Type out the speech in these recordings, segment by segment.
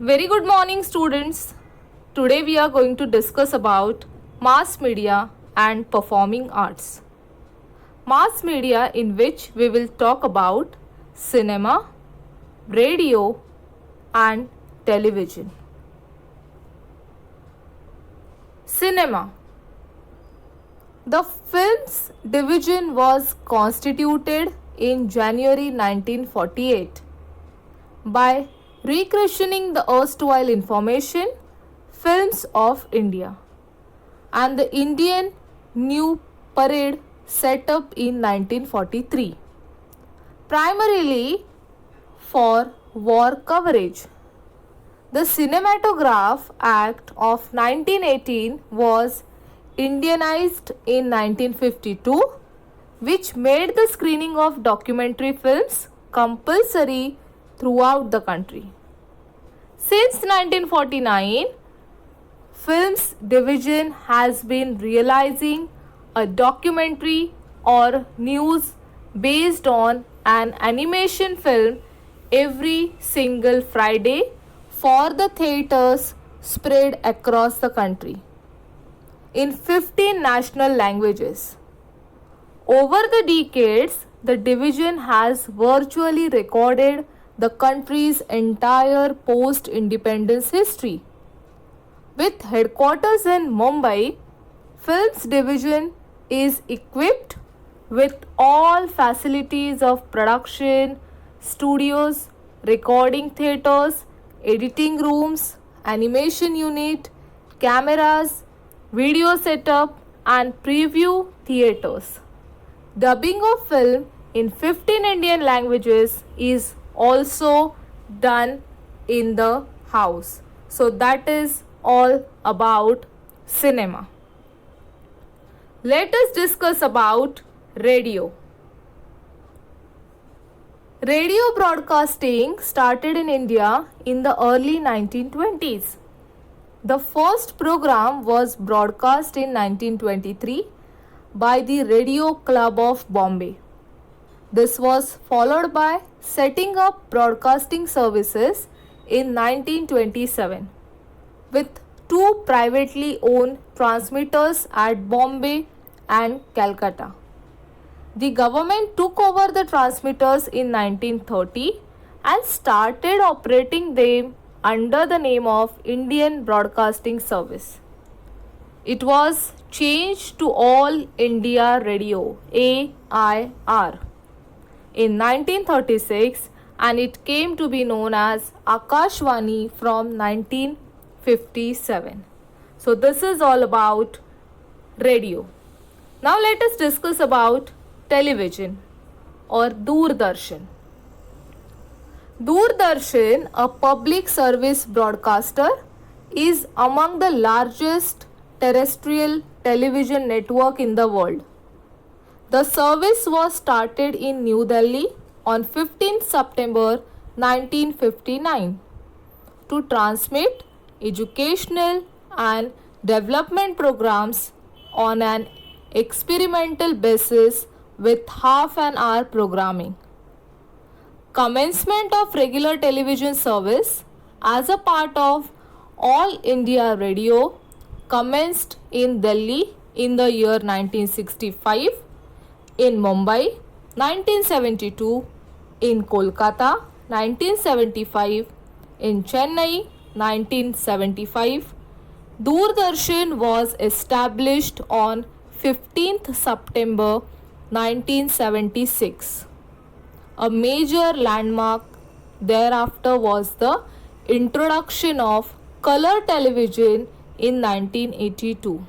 Very good morning, students. Today we are going to discuss about mass media and performing arts. Mass media, in which we will talk about cinema, radio and television. Cinema. The films division was constituted in January 1948 by rechristening the erstwhile Information Films of India and the Indian New Parade set up in 1943, primarily for war coverage. The Cinematograph Act of 1918 was Indianized in 1952, which made the screening of documentary films compulsory throughout the country. Since 1949, Films Division has been realizing a documentary or news based on an animation film every single Friday for the theatres spread across the country in 15 national languages. Over the decades, the division has virtually recorded the country's entire post-independence history. With headquarters in Mumbai, Films Division is equipped with all facilities of production, studios, recording theatres, editing rooms, animation unit, cameras, video setup and preview theatres. Dubbing of film in 15 Indian languages is also done in the house. So that is all about cinema. Let us discuss about radio. Radio broadcasting started in India in the early 1920s. The first program was broadcast in 1923 by the Radio Club of Bombay. This was followed by setting up broadcasting services in 1927 with two privately owned transmitters at Bombay and Calcutta. The government took over the transmitters in 1930 and started operating them under the name of Indian Broadcasting Service. It was changed to All India Radio AIR in 1936 and it came to be known as Akashvani from 1957. So this is all about radio. Now let us discuss about television or Doordarshan. Doordarshan, a public service broadcaster, is among the largest terrestrial television network in the world. The service was started in New Delhi on 15 September 1959 to transmit educational and development programs on an experimental basis with half an hour programming. Commencement of regular television service as a part of All India Radio commenced in Delhi in the year 1965, in Mumbai 1972, in Kolkata 1975, in Chennai 1975. Doordarshan was established on 15th September 1976. A major landmark thereafter was the introduction of color television in 1982.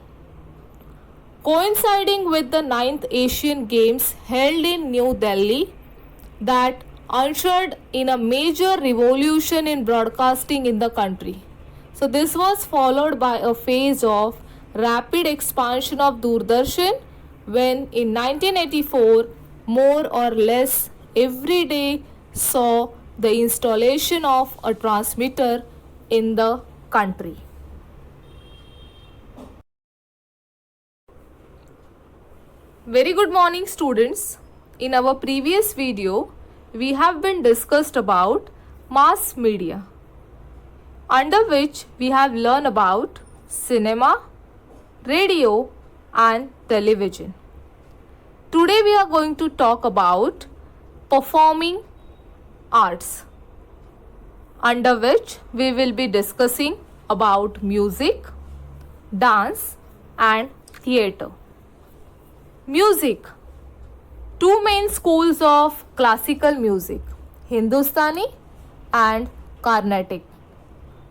Coinciding with the 9th Asian Games held in New Delhi, that ushered in a major revolution in broadcasting in the country. So this was followed by a phase of rapid expansion of Doordarshan when in 1984 more or less every day saw the installation of a transmitter in the country. Very good morning, students. In our previous video, we have been discussed about mass media. under which we have learned about cinema, radio and television. Today we are going to talk about performing arts, under which we will be discussing about music, dance and theatre. Music. Two main schools of classical music, Hindustani and Carnatic,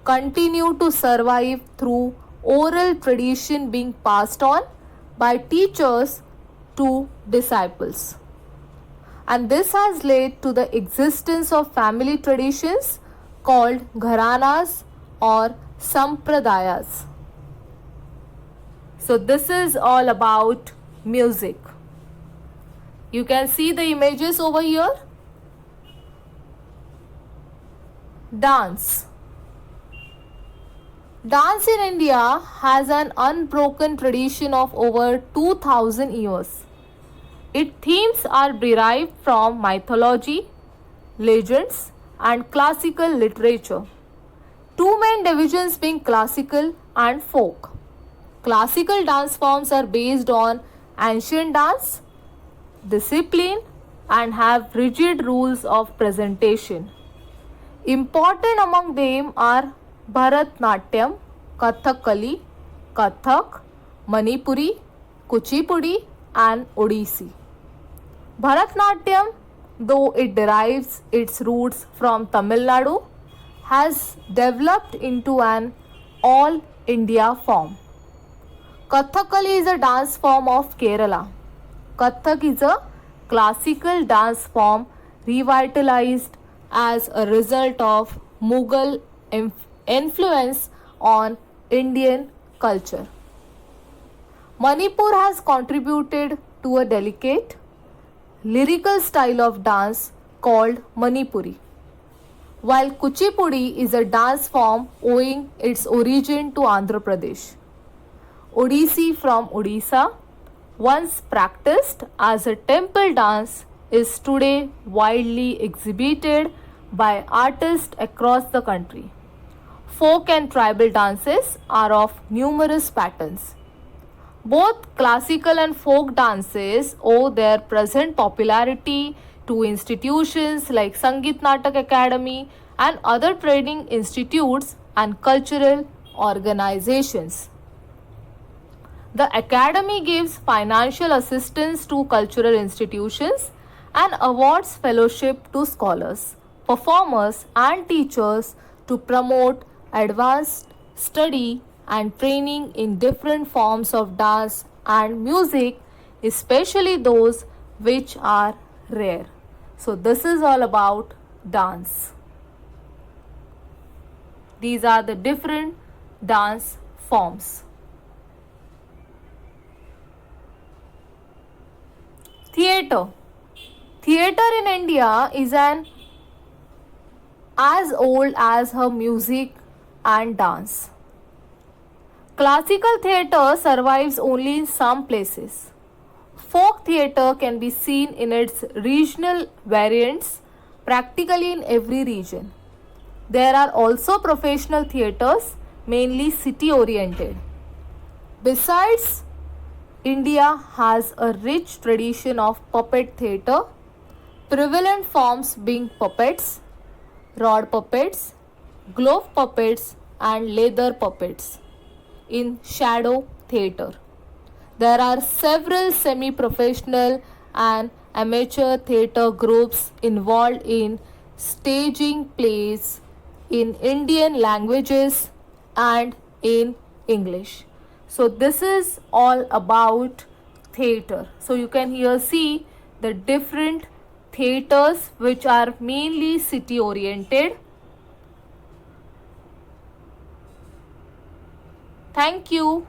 continue to survive through oral tradition being passed on by teachers to disciples. And this has led to the existence of family traditions called gharanas or sampradayas. So this is all about music. You can see the images over here. Dance. Dance in India has an unbroken tradition of over 2000 years. Its themes are derived from mythology, legends, and classical literature. Two main divisions being classical and folk. Classical dance forms are based on ancient dance, discipline, and have rigid rules of presentation. Important among them are Bharatnatyam, Kathakali, Kathak, Manipuri, Kuchipudi, and Odissi. Bharatnatyam, though it derives its roots from Tamil Nadu, has developed into an all India form. Kathakali is a dance form of Kerala. Kathak is a classical dance form revitalized as a result of Mughal influence on Indian culture. Manipur has contributed to a delicate, lyrical style of dance called Manipuri, while Kuchipudi is a dance form owing its origin to Andhra Pradesh. Odissi from Odisha, once practiced as a temple dance, is today widely exhibited by artists across the country. Folk and tribal dances are of numerous patterns. Both classical and folk dances owe their present popularity to institutions like Sangeet Natak Academy and other training institutes and cultural organizations. The Academy gives financial assistance to cultural institutions and awards fellowship to scholars, performers, and teachers to promote advanced study and training in different forms of dance and music, especially those which are rare. So, this is all about dance. These are the different dance forms. Theatre. Theatre in India is as old as her music and dance. Classical theatre survives only in some places. Folk theatre can be seen in its regional variants practically in every region. There are also professional theatres, mainly city oriented. Besides, India has a rich tradition of puppet theatre, prevalent forms being puppets, rod puppets, glove puppets, and leather puppets. In shadow theatre, there are several semi-professional and amateur theatre groups involved in staging plays in Indian languages and in English. So this is all about theatre. So you can here see the different theatres which are mainly city oriented. Thank you.